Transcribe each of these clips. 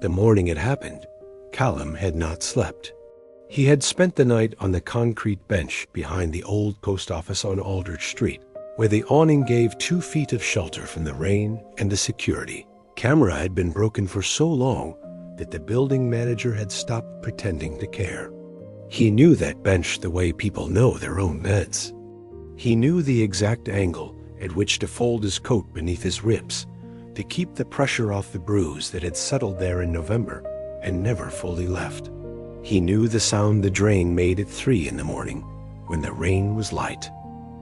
The morning it happened, Callum had not slept. He had spent the night on the concrete bench behind the old post office on Aldrich Street, where the awning gave 2 feet of shelter from the rain and the security. Camera had been broken for so long that the building manager had stopped pretending to care. He knew that bench the way people know their own beds. He knew the exact angle at which to fold his coat beneath his ribs to keep the pressure off the bruise that had settled there in November and never fully left. He knew the sound the drain made at 3 in the morning when the rain was light.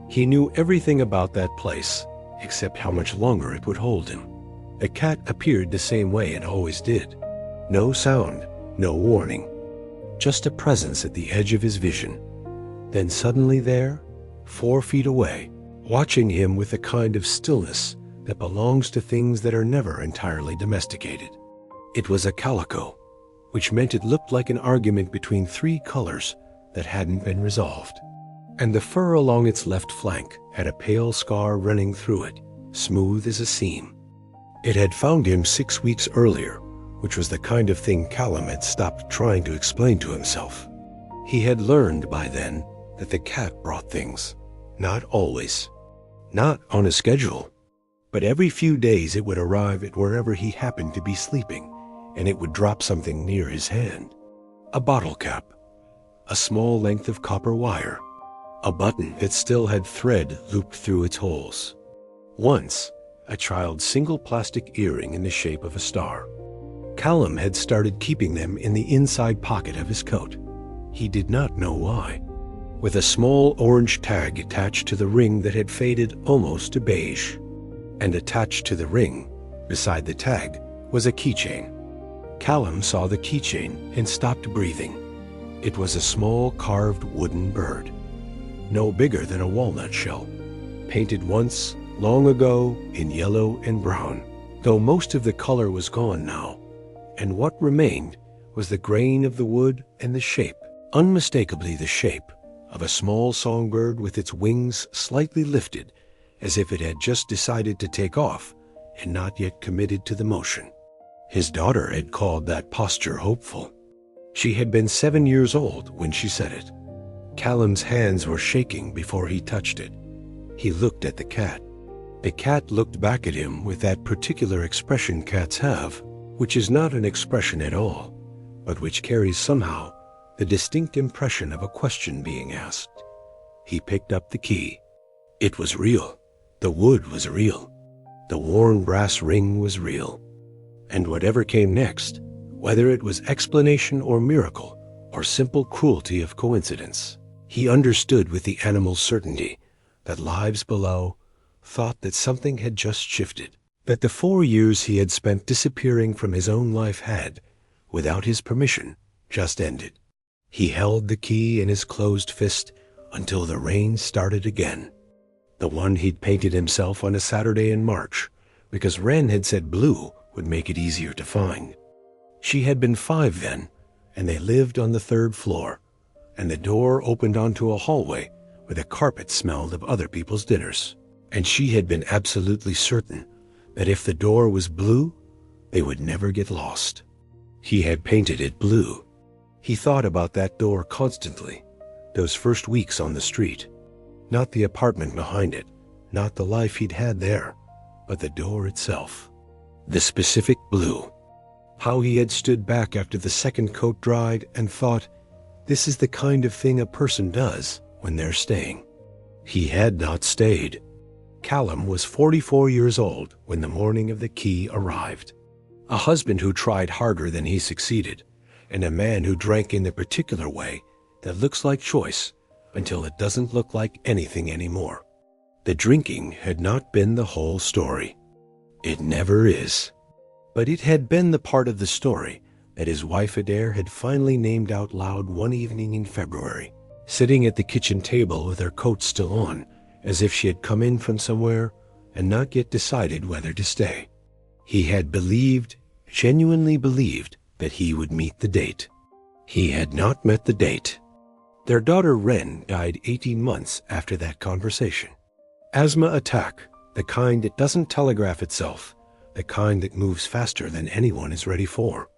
He knew everything about that place except how much longer it would hold him. The cat appeared the same way it always did. No sound, no warning, just a presence at the edge of his vision. Then suddenly there, 4 feet away, watching him with a kind of stillness that belongs to things that are never entirely domesticated. It was a calico, which meant it looked like an argument between 3 colors that hadn't been resolved. And the fur along its left flank had a pale scar running through it, smooth as a seam. It had found him 6 weeks earlier, which was the kind of thing Callum had stopped trying to explain to himself. He had learned by then that the cat brought things, not always, not on a schedule, but every few days it would arrive at wherever he happened to be sleeping, and it would drop something near his hand. A bottle cap, a small length of copper wire, a button that still had thread looped through its holes. Once, a child's single plastic earring in the shape of a star. Callum had started keeping them in the inside pocket of his coat. He did not know why. With a small orange tag attached to the ring that had faded almost to beige. And attached to the ring, beside the tag, was a keychain. Callum saw the keychain and stopped breathing. It was a small carved wooden bird, no bigger than a walnut shell, painted once, long ago, in yellow and brown, though most of the color was gone now, and what remained was the grain of the wood and the shape, unmistakably the shape, of a small songbird with its wings slightly lifted, as if it had just decided to take off and not yet committed to the motion. His daughter had called that posture hopeful. She had been 7 years old when she said it. Callum's hands were shaking before he touched it. He looked at the cat. The cat looked back at him with that particular expression cats have, which is not an expression at all, but which carries somehow the distinct impression of a question being asked. He picked up the key. It was real. The wood was real. The worn brass ring was real. And whatever came next, whether it was explanation or miracle, or simple cruelty of coincidence, he understood with the animal's certainty that lives below thought that something had just shifted, that the 4 years he had spent disappearing from his own life had, without his permission, just ended. He held the key in his closed fist until the rain started again. The one he'd painted himself on a Saturday in March, because Wren had said blue would make it easier to find. She had been 5 then, and they lived on the 3rd floor, and the door opened onto a hallway where the carpet smelled of other people's dinners. And she had been absolutely certain that if the door was blue, they would never get lost. He had painted it blue. He thought about that door constantly, those first weeks on the street. Not the apartment behind it, not the life he'd had there, but the door itself. The specific blue. How he had stood back after the second coat dried and thought, this is the kind of thing a person does when they're staying. He had not stayed. Callum was 44 years old when the morning of the key arrived. A husband who tried harder than he succeeded, and a man who drank in the particular way that looks like choice until it doesn't look like anything anymore. The drinking had not been the whole story. It never is. But it had been the part of the story that his wife Adair had finally named out loud one evening in February, sitting at the kitchen table with her coat still on, as if she had come in from somewhere and not yet decided whether to stay. He had believed, genuinely believed, that he would meet the date. He had not met the date. Their daughter Wren died 18 months after that conversation. Asthma attack, the kind that doesn't telegraph itself, the kind that moves faster than anyone is ready for.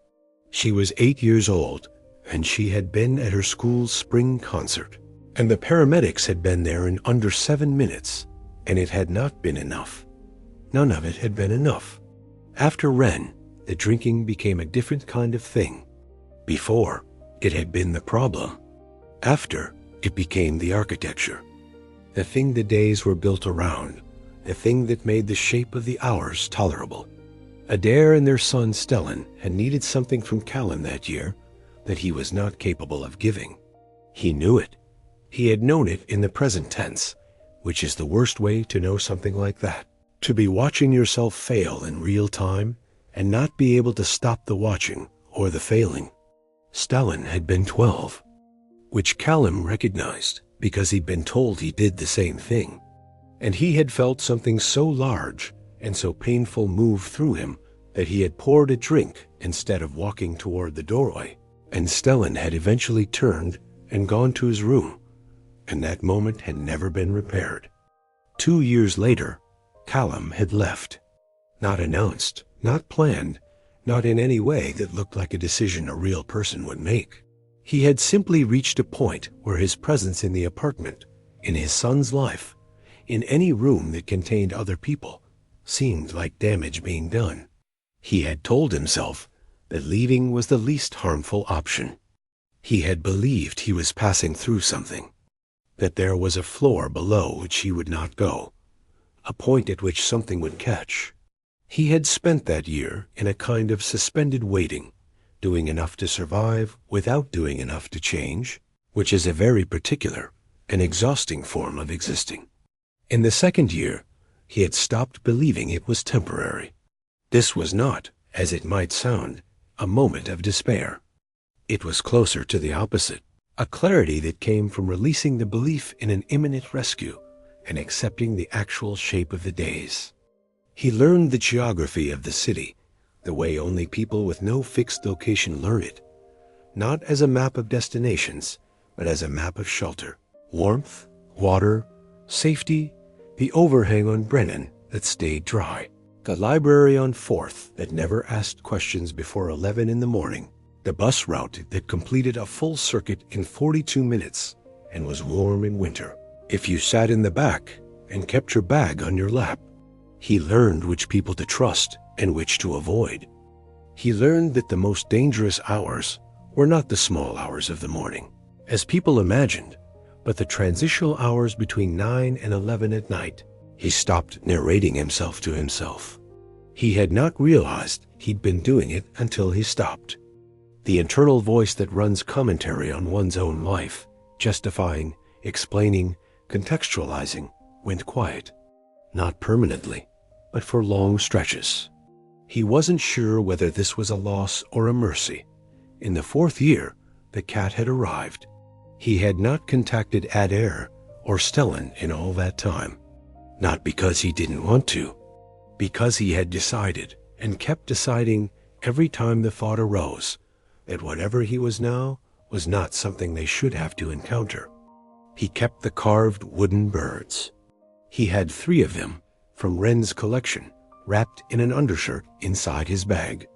She was 8 years old, and she had been at her school's spring concert. And the paramedics had been there in under 7 minutes, and it had not been enough. None of it had been enough. After Ren, the drinking became a different kind of thing. Before, it had been the problem. After, it became the architecture. The thing the days were built around, the thing that made the shape of the hours tolerable. Adair and their son Stellan had needed something from Callum that year that he was not capable of giving. He knew it. He had known it in the present tense, which is the worst way to know something like that. To be watching yourself fail in real time and not be able to stop the watching or the failing. Stellan had been 12, which Callum recognized because he'd been told he did the same thing. And he had felt something so large and so painful move through him that he had poured a drink instead of walking toward the doorway. And Stellan had eventually turned and gone to his room, and that moment had never been repaired. 2 years later, Callum had left. Not announced, not planned, not in any way that looked like a decision a real person would make. He had simply reached a point where his presence in the apartment, in his son's life, in any room that contained other people, seemed like damage being done. He had told himself that leaving was the least harmful option. He had believed he was passing through something, that there was a floor below which he would not go, a point at which something would catch. He had spent that year in a kind of suspended waiting, doing enough to survive without doing enough to change, which is a very particular and exhausting form of existing. In the second year, he had stopped believing it was temporary. This was not, as it might sound, a moment of despair. It was closer to the opposite, a clarity that came from releasing the belief in an imminent rescue and accepting the actual shape of the days. He learned the geography of the city, the way only people with no fixed location learn it, not as a map of destinations, but as a map of shelter, warmth, water, safety, the overhang on Brennan that stayed dry, the library on 4th that never asked questions before 11 in the morning, the bus route that completed a full circuit in 42 minutes and was warm in winter, if you sat in the back and kept your bag on your lap. He learned which people to trust and which to avoid. He learned that the most dangerous hours were not the small hours of the morning, as people imagined, but the transitional hours between 9 and 11 at night. He stopped narrating himself to himself. He had not realized he'd been doing it until he stopped. The internal voice that runs commentary on one's own life, justifying, explaining, contextualizing, went quiet. Not permanently, but for long stretches. He wasn't sure whether this was a loss or a mercy. In the 4th year, the cat had arrived. He had not contacted Adair or Stellan in all that time. Not because he didn't want to, because he had decided and kept deciding every time the thought arose that whatever he was now was not something they should have to encounter. He kept the carved wooden birds. He had 3 of them from Ren's collection, wrapped in an undershirt inside his bag.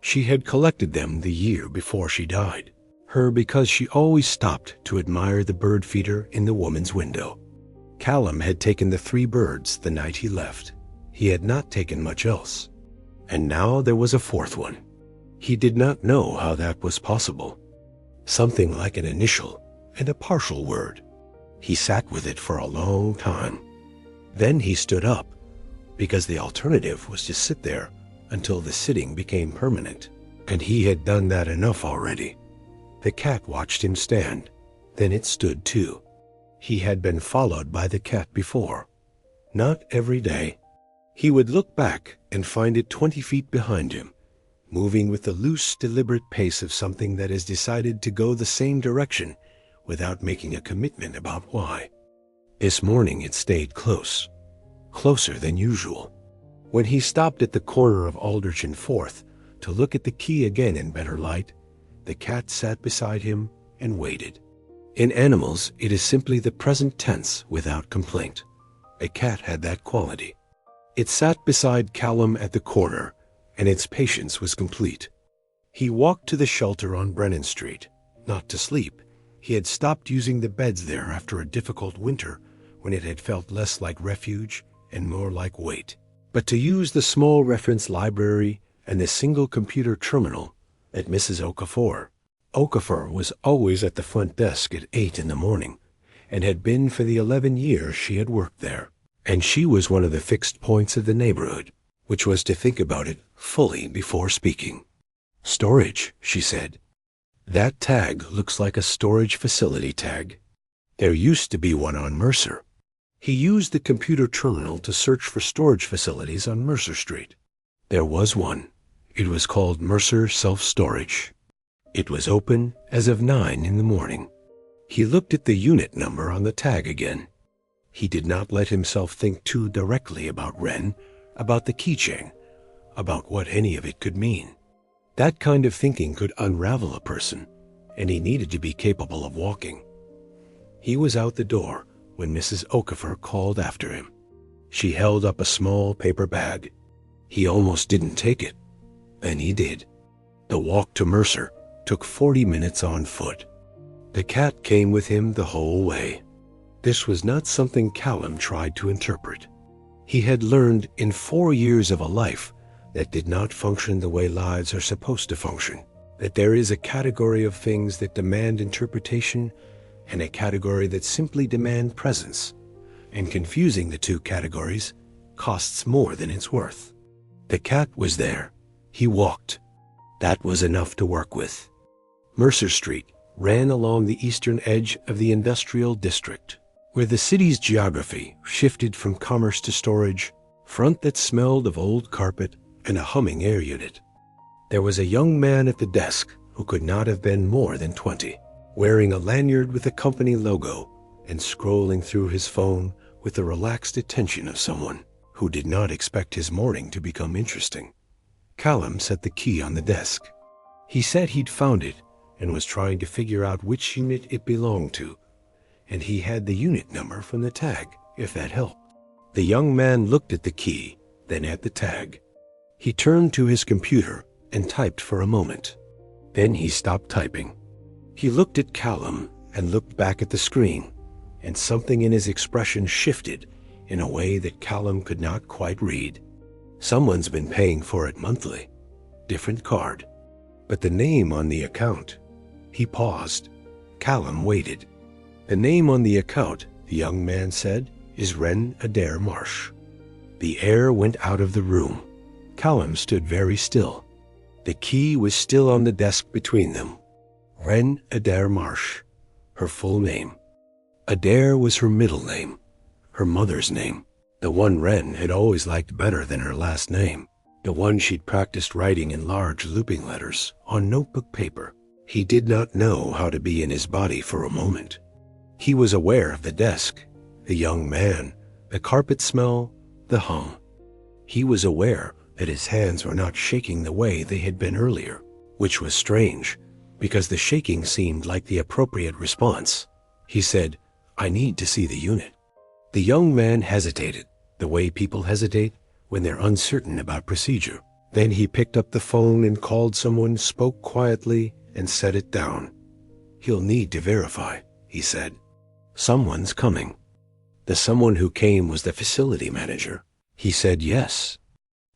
She had collected them the year before she died, her because she always stopped to admire the bird feeder in the woman's window. Callum had taken the 3 birds the night he left. He had not taken much else. And now there was a 4th one. He did not know how that was possible. Something like an initial and a partial word. He sat with it for a long time. Then he stood up, because the alternative was to sit there until the sitting became permanent, and he had done that enough already. The cat watched him stand, then it stood too. He had been followed by the cat before. Not every day. He would look back and find it 20 feet behind him, moving with the loose, deliberate pace of something that has decided to go the same direction without making a commitment about why. This morning it stayed close, closer than usual. When he stopped at the corner of Aldrich and 4th to look at the key again in better light, the cat sat beside him and waited. In animals, it is simply the present tense without complaint. A cat had that quality. It sat beside Callum at the corner, and its patience was complete. He walked to the shelter on Brennan Street, not to sleep. He had stopped using the beds there after a difficult winter when it had felt less like refuge and more like weight, but to use the small reference library and the single computer terminal at Mrs. Okafor. Okafor was always at the front desk at 8 in the morning and had been for the 11 years she had worked there, and she was one of the fixed points of the neighborhood, which was to think about it fully before speaking. "Storage," she said. "That tag looks like a storage facility tag. There used to be one on Mercer." He used the computer terminal to search for storage facilities on Mercer Street. There was one. It was called Mercer Self-Storage. It was open as of 9 in the morning. He looked at the unit number on the tag again. He did not let himself think too directly about Wren, about the keychain, about what any of it could mean. That kind of thinking could unravel a person, and he needed to be capable of walking. He was out the door when Mrs. Okafor called after him. She held up a small paper bag. He almost didn't take it. Then he did. The walk to Mercer took 40 minutes on foot. The cat came with him the whole way. This was not something Callum tried to interpret. He had learned in 4 years of a life that did not function the way lives are supposed to function, that there is a category of things that demand interpretation and a category that simply demand presence, and confusing the two categories costs more than it's worth. The cat was there. He walked. That was enough to work with. Mercer Street ran along the eastern edge of the industrial district, where the city's geography shifted from commerce to storage, front that smelled of old carpet and a humming air unit. There was a young man at the desk who could not have been more than 20, wearing a lanyard with a company logo and scrolling through his phone with the relaxed attention of someone who did not expect his morning to become interesting. Callum set the key on the desk. He said he'd found it and was trying to figure out which unit it belonged to, and he had the unit number from the tag, if that helped. The young man looked at the key, then at the tag. He turned to his computer and typed for a moment. Then he stopped typing. He looked at Callum and looked back at the screen, and something in his expression shifted in a way that Callum could not quite read. Someone's been paying for it monthly. Different card. But the name on the account. He paused. Callum waited. The name on the account, the young man said, is Wren Adair Marsh. The air went out of the room. Callum stood very still. The key was still on the desk between them. Wren Adair Marsh. Her full name. Adair was her middle name. Her mother's name. The one Wren had always liked better than her last name. The one she'd practiced writing in large looping letters on notebook paper. He did not know how to be in his body for a moment. He was aware of the desk, the young man, the carpet smell, the hum. He was aware that his hands were not shaking the way they had been earlier, which was strange, because the shaking seemed like the appropriate response. He said, "I need to see the unit." The young man hesitated, the way people hesitate when they're uncertain about procedure. Then he picked up the phone and called someone, spoke quietly, and set it down. "He'll need to verify," he said. "Someone's coming." The someone who came was the facility manager. He said yes.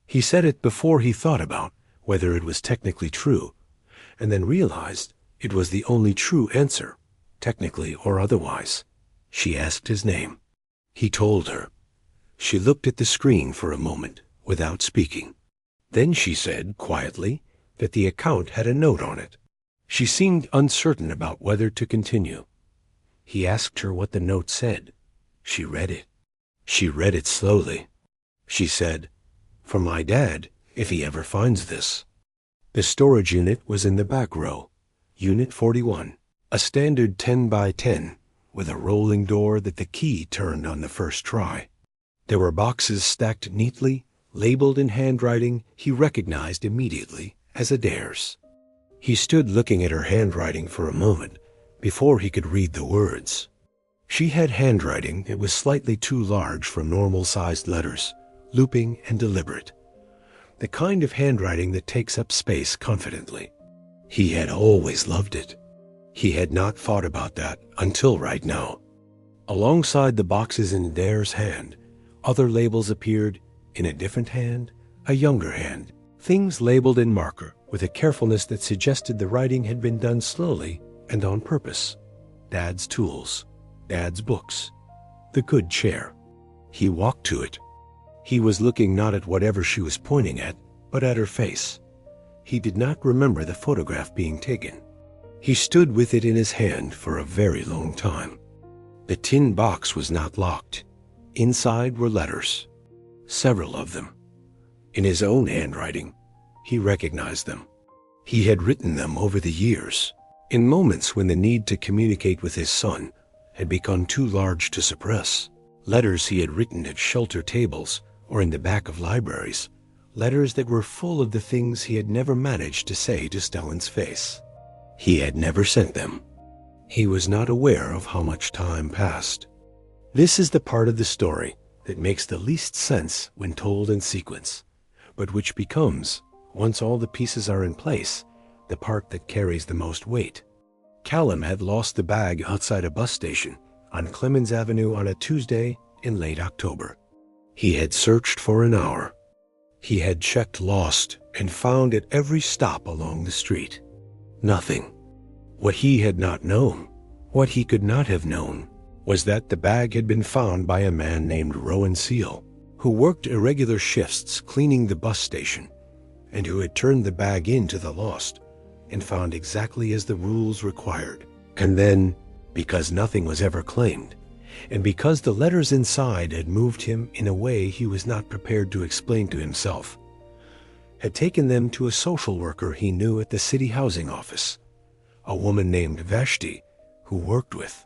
He said it before he thought about whether it was technically true, and then realized it was the only true answer, technically or otherwise. She asked his name. He told her. She looked at the screen for a moment without speaking. Then she said quietly that the account had a note on it. She seemed uncertain about whether to continue. He asked her what the note said. She read it. She read it slowly. She said, "For my dad, if he ever finds this." The storage unit was in the back row, Unit 41, a standard 10 by 10, with a rolling door that the key turned on the first try. There were boxes stacked neatly, labeled in handwriting he recognized immediately as Adair's. He stood looking at her handwriting for a moment before he could read the words. She had handwriting that was slightly too large for normal-sized letters, looping and deliberate. The kind of handwriting that takes up space confidently. He had always loved it. He had not thought about that until right now. Alongside the boxes in Adair's hand, other labels appeared in a different hand, a younger hand. Things labeled in marker with a carefulness that suggested the writing had been done slowly and on purpose. Dad's tools, Dad's books, the good chair. He walked to it. He was looking not at whatever she was pointing at, but at her face. He did not remember the photograph being taken. He stood with it in his hand for a very long time. The tin box was not locked. Inside were letters, several of them. In his own handwriting, he recognized them. He had written them over the years, in moments when the need to communicate with his son had become too large to suppress. Letters he had written at shelter tables or in the back of libraries, letters that were full of the things he had never managed to say to Stellan's face. He had never sent them. He was not aware of how much time passed. This is the part of the story that makes the least sense when told in sequence, but which becomes, once all the pieces are in place, the part that carries the most weight. Callum had lost the bag outside a bus station on Clemens Avenue on a Tuesday in late October. He had searched for an hour. He had checked lost and found at every stop along the street. Nothing. What he had not known, what he could not have known, was that the bag had been found by a man named Rowan Seal, who worked irregular shifts cleaning the bus station, and who had turned the bag into the lost and found exactly as the rules required. And then, because nothing was ever claimed, and because the letters inside had moved him in a way he was not prepared to explain to himself, had taken them to a social worker he knew at the city housing office, a woman named Vashti, who worked with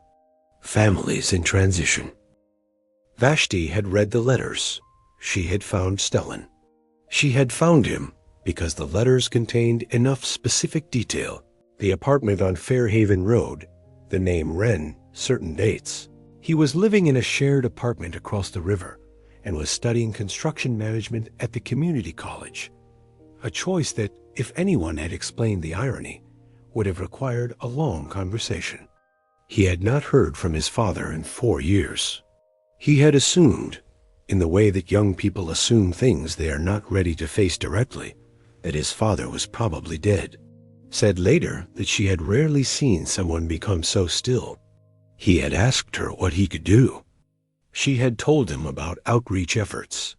families in transition. Vashti had read the letters. She had found Stellan. She had found him because the letters contained enough specific detail: the apartment on Fairhaven Road, the name Wren, certain dates. He was living in a shared apartment across the river and was studying construction management at the community college, a choice that, if anyone had explained the irony, would have required a long conversation. He had not heard from his father in 4 years. He had assumed, in the way that young people assume things they are not ready to face directly, that his father was probably dead. Said later that she had rarely seen someone become so still. He had asked her what he could do. She had told him about outreach efforts,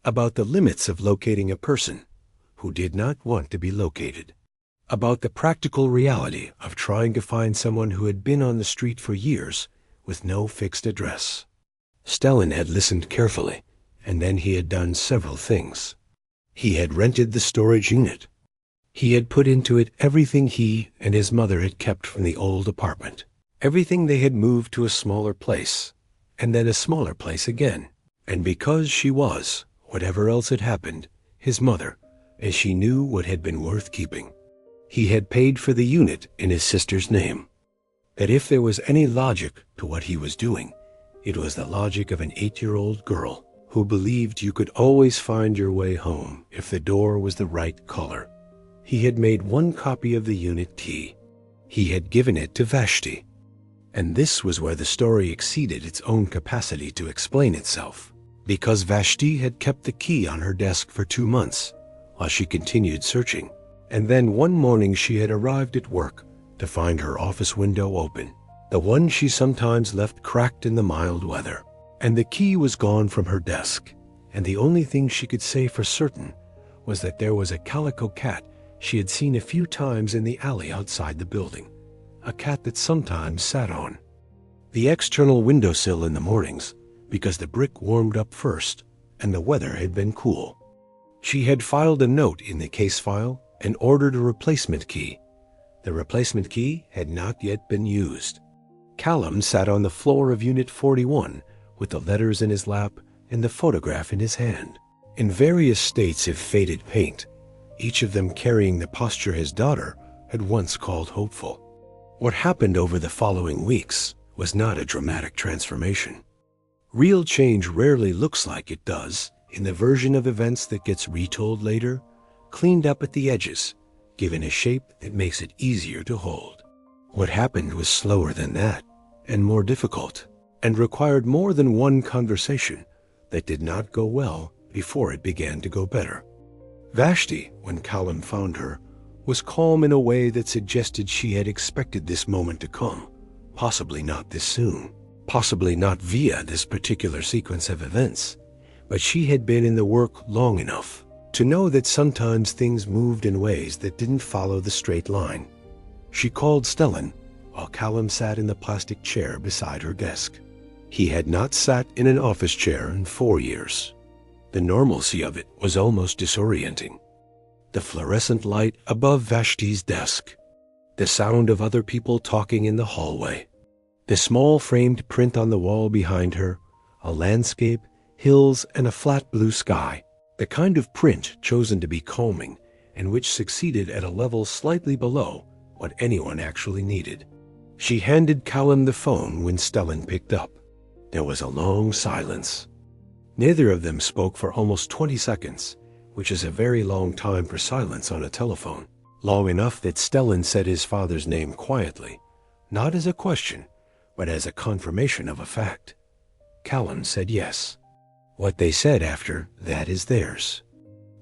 about the limits of locating a person who did not want to be located, about the practical reality of trying to find someone who had been on the street for years with no fixed address. Stellan had listened carefully, and then he had done several things. He had rented the storage unit. He had put into it everything he and his mother had kept from the old apartment, everything they had moved to a smaller place, and then a smaller place again. And because she was, whatever else had happened, his mother, as she knew what had been worth keeping, he had paid for the unit in his sister's name. That if there was any logic to what he was doing, it was the logic of an 8-year-old girl who believed you could always find your way home if the door was the right color. He had made one copy of the unit key. He had given it to Vashti. And this was where the story exceeded its own capacity to explain itself, because Vashti had kept the key on her desk for 2 months while she continued searching. And then one morning she had arrived at work to find her office window open, the one she sometimes left cracked in the mild weather. And the key was gone from her desk, and the only thing she could say for certain was that there was a calico cat she had seen a few times in the alley outside the building, a cat that sometimes sat on the external windowsill in the mornings because the brick warmed up first and the weather had been cool. She had filed a note in the case file and ordered a replacement key. The replacement key had not yet been used. Callum sat on the floor of Unit 41 with the letters in his lap and the photograph in his hand, in various states of faded paint, each of them carrying the posture his daughter had once called hopeful. What happened over the following weeks was not a dramatic transformation. Real change rarely looks like it does in the version of events that gets retold later, cleaned up at the edges, given a shape that makes it easier to hold. What happened was slower than that, and more difficult, and required more than one conversation that did not go well before it began to go better. Vashti, when Callum found her, was calm in a way that suggested she had expected this moment to come, possibly not this soon, possibly not via this particular sequence of events, but she had been in the work long enough to know that sometimes things moved in ways that didn't follow the straight line. She called Stellan while Callum sat in the plastic chair beside her desk. He had not sat in an office chair in 4 years. The normalcy of it was almost disorienting. The fluorescent light above Vashti's desk, the sound of other people talking in the hallway, the small framed print on the wall behind her, a landscape, hills, and a flat blue sky, the kind of print chosen to be calming and which succeeded at a level slightly below what anyone actually needed. She handed Callum the phone when Stellan picked up. There was a long silence. Neither of them spoke for almost 20 seconds, which is a very long time for silence on a telephone. Long enough that Stellan said his father's name quietly, not as a question, but as a confirmation of a fact. Callum said yes. What they said after that is theirs.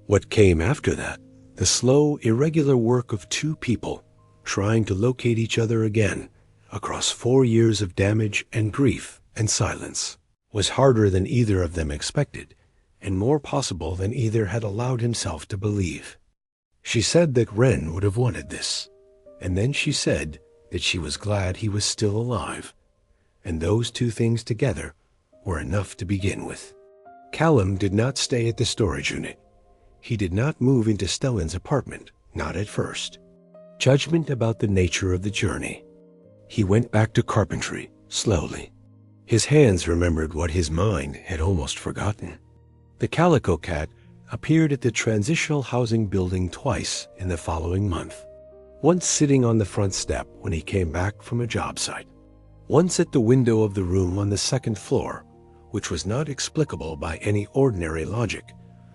What came after that, the slow, irregular work of two people trying to locate each other again across 4 years of damage and grief and silence, was harder than either of them expected, and more possible than either had allowed himself to believe. She said that Ren would have wanted this, and then she said that she was glad he was still alive, and those two things together were enough to begin with. Callum did not stay at the storage unit. He did not move into Stellan's apartment, not at first. Judgment about the nature of the journey. He went back to carpentry, slowly. His hands remembered what his mind had almost forgotten. The calico cat appeared at the transitional housing building twice in the following month. Once sitting on the front step when he came back from a job site. Once at the window of the room on the second floor, which was not explicable by any ordinary logic,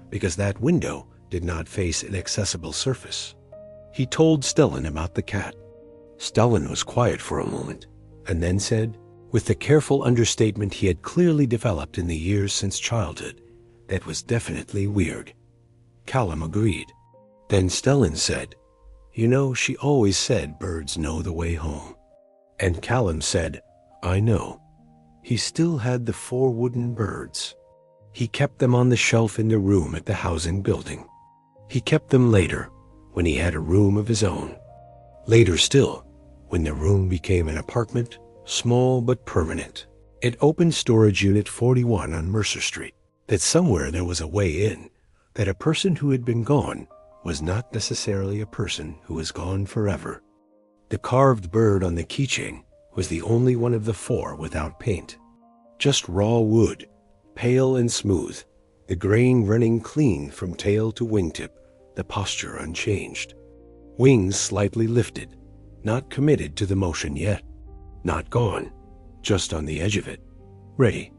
because that window did not face an accessible surface. He told Stellan about the cat. Stellan was quiet for a moment, and then said, with the careful understatement he had clearly developed in the years since childhood, that was definitely weird. Callum agreed. Then Stellan said, "You know, she always said birds know the way home." And Callum said, "I know." He still had the 4 wooden birds. He kept them on the shelf in the room at the housing building. He kept them later, when he had a room of his own. Later still, when the room became an apartment, small but permanent. It opened storage unit 41 on Mercer Street. That somewhere there was a way in, that a person who had been gone was not necessarily a person who was gone forever. The carved bird on the keychain was the only one of the 4 without paint. Just raw wood, pale and smooth, the grain running clean from tail to wingtip, the posture unchanged. Wings slightly lifted, not committed to the motion yet. Not gone, just on the edge of it. Ready.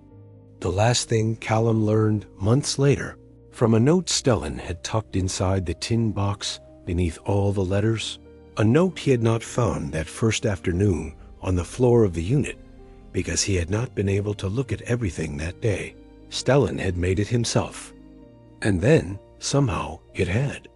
The last thing Callum learned months later, from a note Stellan had tucked inside the tin box beneath all the letters, a note he had not found that first afternoon on the floor of the unit because he had not been able to look at everything that day. Stellan had made it himself. And then, somehow, it had.